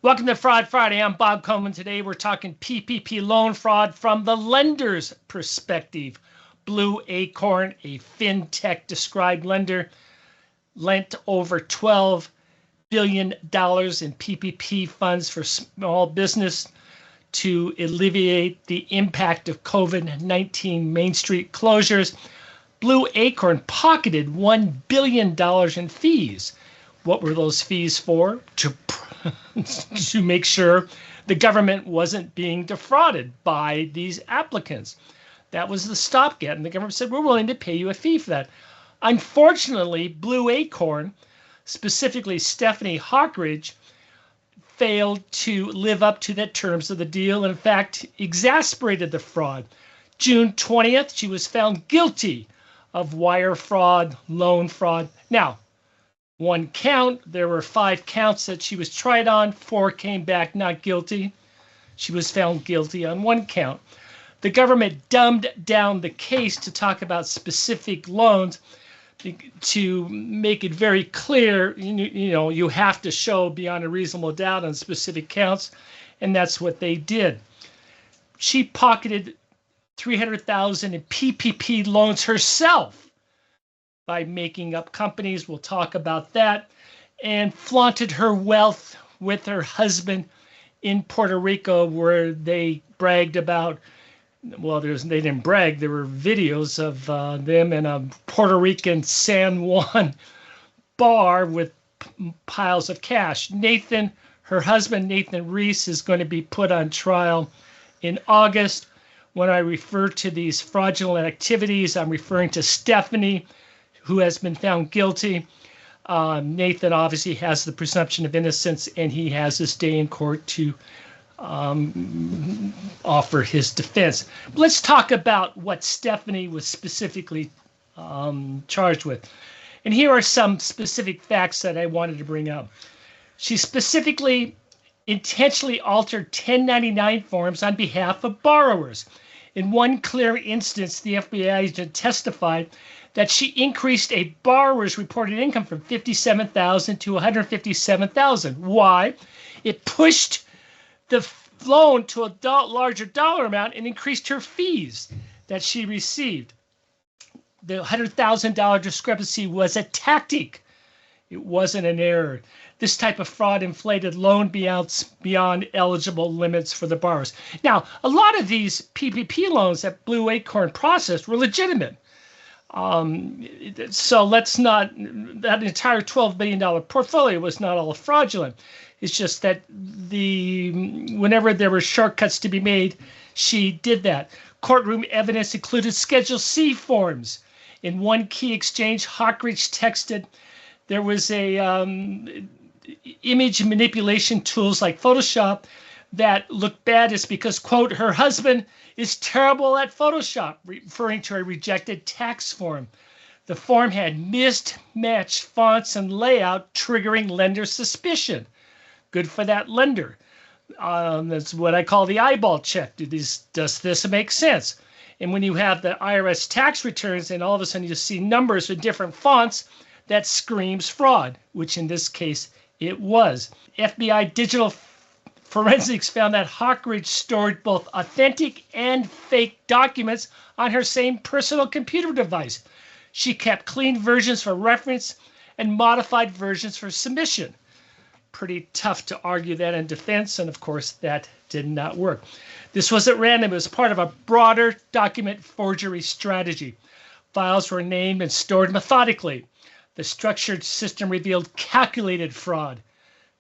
Welcome to Fraud Friday. I'm Bob Coleman. Today we're talking PPP loan fraud from the lender's perspective. Blue Acorn, a fintech described lender, lent over $12 billion in PPP funds for small business to alleviate the impact of COVID-19 Main Street closures. Blue Acorn pocketed $1 billion in fees. What were those fees for? To make sure the government wasn't being defrauded by these applicants. That was the stopgap. And the government said, we're willing to pay you a fee for that. Unfortunately, Blue Acorn, specifically Stephanie Hockridge, failed to live up to the terms of the deal and, in fact, exasperated the fraud. June 20th, she was found guilty of wire fraud, loan fraud. Now, one count, there were 5 counts that she was tried on. 4 came back not guilty. She was found guilty on 1 count. The government dumbed down the case to talk about specific loans to make it very clear, you have to show beyond a reasonable doubt on specific counts, and that's what they did. She pocketed $300,000 in PPP loans herself by making up companies. We'll talk about that. And flaunted her wealth with her husband in Puerto Rico, where they bragged about, well, they didn't brag, there were videos of them in a Puerto Rican San Juan bar with piles of cash. Her husband, Nathan Reese, is going to be put on trial in August. When I refer to these fraudulent activities, I'm referring to Stephanie, who has been found guilty. Nathan obviously has the presumption of innocence, and he has this day in court to offer his defense. Let's talk about what Stephanie was specifically charged with. And here are some specific facts that I wanted to bring up. She specifically intentionally altered 1099 forms on behalf of borrowers. In one clear instance, the FBI agent testified that she increased a borrower's reported income from $57,000 to $157,000. Why? It pushed the loan to a larger dollar amount and increased her fees that she received. The $100,000 discrepancy was a tactic. It wasn't an error. This type of fraud inflated loan beyond eligible limits for the borrowers. Now, a lot of these PPP loans that Blue Acorn processed were legitimate. So let's not, that entire $12 billion portfolio was not all fraudulent. It's just that whenever there were shortcuts to be made, she did that. Courtroom evidence included Schedule C forms. In one key exchange, Hockridge texted, there was image manipulation tools like Photoshop that looked bad is because, quote, her husband is terrible at Photoshop, referring to a rejected tax form. The form had mismatched fonts and layout, triggering lender suspicion. Good for that lender. That's what I call the eyeball check. Does this make sense? And when you have the IRS tax returns and all of a sudden you see numbers with different fonts, that screams fraud, which in this case it was. FBI digital forensics found that Hockridge stored both authentic and fake documents on her same personal computer device. She kept clean versions for reference and modified versions for submission. Pretty tough to argue that in defense, and of course that did not work. This wasn't random. It was part of a broader document forgery strategy. Files were named and stored methodically. The structured system revealed calculated fraud,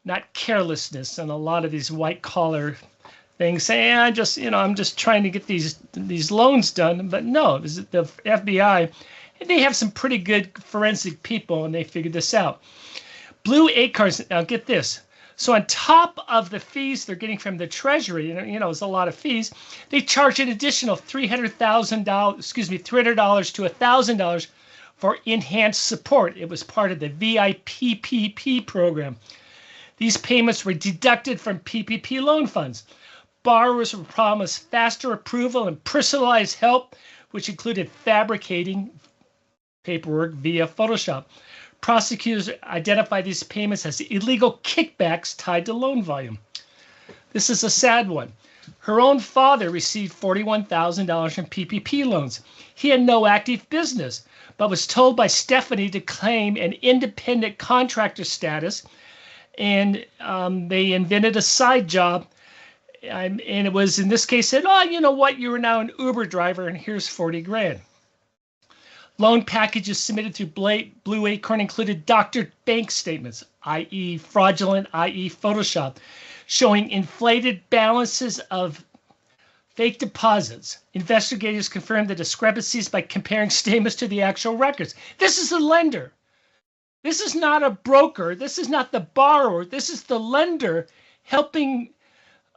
not carelessness. And a lot of these white collar things say, I'm just trying to get these loans done. But no, it was the FBI, and they have some pretty good forensic people, and they figured this out. Blue Acorn, now get this. So on top of the fees they're getting from the Treasury, it's a lot of fees, they charge an additional $300 to $1,000 for enhanced support. It was part of the PPP program. These payments were deducted from PPP loan funds. Borrowers were promised faster approval and personalized help, which included fabricating paperwork via Photoshop. Prosecutors identified these payments as illegal kickbacks tied to loan volume. This is a sad one. Her own father received $41,000 in PPP loans. He had no active business, but was told by Stephanie to claim an independent contractor status, and they invented a side job. And it was, in this case, said, oh, you know what, you are now an Uber driver, and here's 40 grand. Loan packages submitted through Blue Acorn included doctored bank statements, i.e. fraudulent, i.e. Photoshop, showing inflated balances of fake deposits. Investigators confirmed the discrepancies by comparing statements to the actual records. This is the lender. This is not a broker. This is not the borrower. This is the lender helping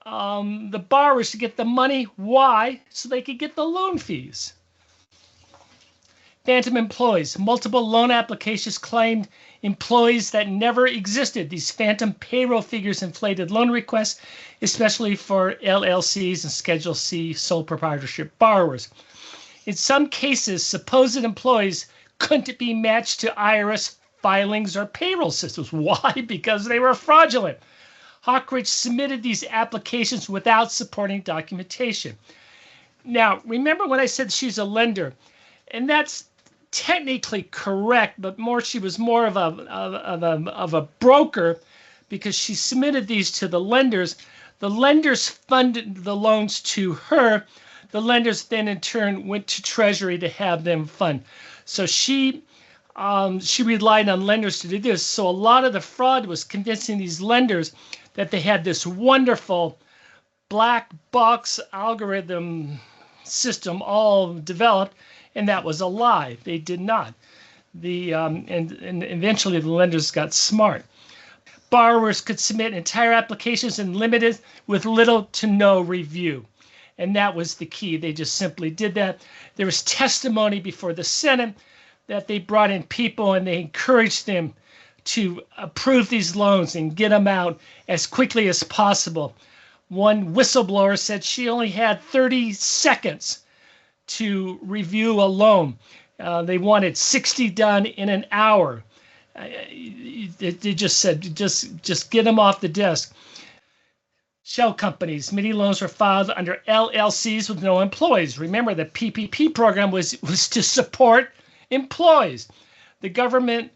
the borrowers to get the money. Why? So they could get the loan fees. Phantom employees. Multiple loan applications claimed employees that never existed. These phantom payroll figures inflated loan requests, especially for LLCs and Schedule C sole proprietorship borrowers. In some cases, supposed employees couldn't be matched to IRS filings or payroll systems. Why? Because they were fraudulent. Hockridge submitted these applications without supporting documentation. Now, remember when I said she's a lender, and that's technically correct, but she was more of a broker, because she submitted these to the lenders. The lenders funded the loans to her. The lenders then in turn went to Treasury to have them fund. So she relied on lenders to do this. So a lot of the fraud was convincing these lenders that they had this wonderful black box algorithm system all developed, and that was a lie. They did not. And eventually the lenders got smart. Borrowers could submit entire applications and limited with little to no review. And that was the key. They just simply did that. There was testimony before the Senate that they brought in people and they encouraged them to approve these loans and get them out as quickly as possible. One whistleblower said she only had 30 seconds to review a loan. They wanted 60 done in an hour. They just said, just get them off the desk. Shell companies. Many loans were filed under LLCs with no employees. Remember, the PPP program was to support employees. The government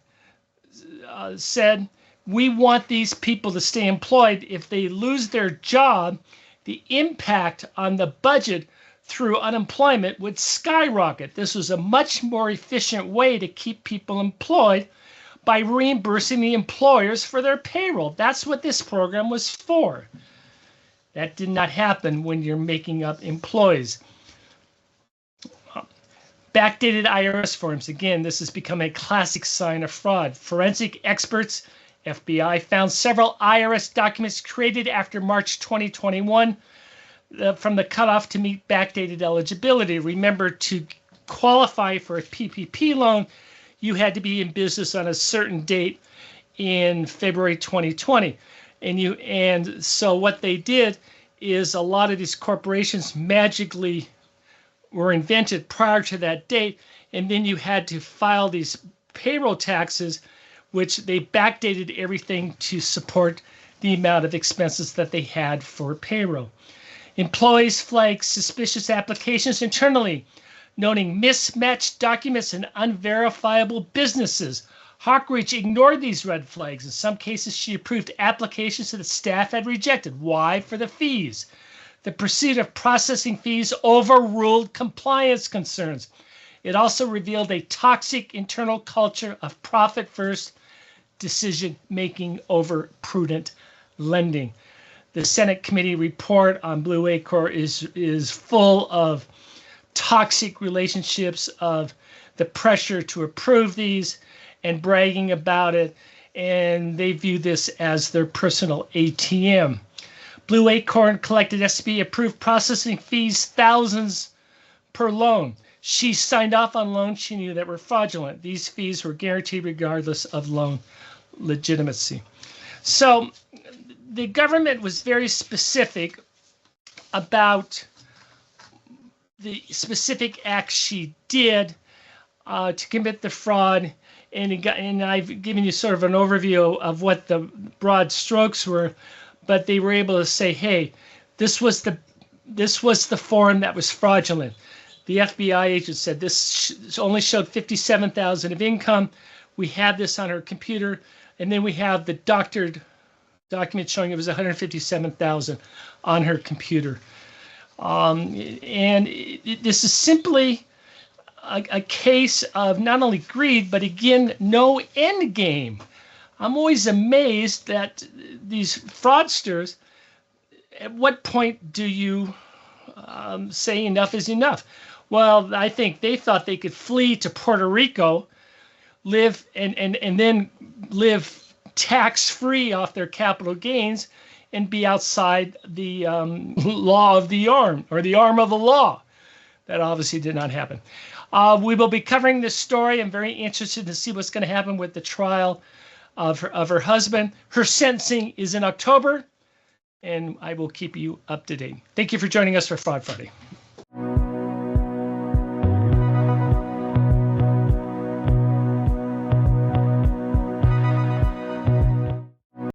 said, we want these people to stay employed. If they lose their job, the impact on the budget through unemployment would skyrocket. This was a much more efficient way to keep people employed by reimbursing the employers for their payroll. That's what this program was for. That did not happen when you're making up employees. Backdated IRS forms. Again, this has become a classic sign of fraud. Forensic experts, FBI, found several IRS documents created after March 2021 from the cutoff to meet backdated eligibility. Remember, to qualify for a PPP loan, you had to be in business on a certain date in February 2020. And so what they did is a lot of these corporations magically were invented prior to that date, and then you had to file these payroll taxes, which they backdated everything to support the amount of expenses that they had for payroll. Employees flagged suspicious applications internally, noting mismatched documents and unverifiable businesses. Hockridge ignored these red flags. In some cases, she approved applications that the staff had rejected. Why? For the fees. The pursuit of processing fees overruled compliance concerns. It also revealed a toxic internal culture of profit-first decision-making over prudent lending. The Senate committee report on Blue Acorn is full of toxic relationships, of the pressure to approve these and bragging about it, and they view this as their personal ATM. Blue Acorn collected SB approved processing fees, thousands per loan. She signed off on loans she knew that were fraudulent. These fees were guaranteed regardless of loan legitimacy. So the government was very specific about the specific acts she did to commit the fraud, and I've given you sort of an overview of what the broad strokes were. but they were able to say, hey, this was the form that was fraudulent. The FBI agent said this only showed $57,000 of income. We had this on her computer, and then we have the doctored document showing it was $157,000 on her computer. This is simply a case of not only greed, but again, no end game. I'm always amazed that these fraudsters, at what point do you say enough is enough? Well, I think they thought they could flee to Puerto Rico, live and then live tax-free off their capital gains and be outside the law of the arm, or the arm of the law. That obviously did not happen. We will be covering this story. I'm very interested to see what's going to happen with the trial of her husband. Her sentencing is in October, and I will keep you up to date. Thank you for joining us for Fraud Friday.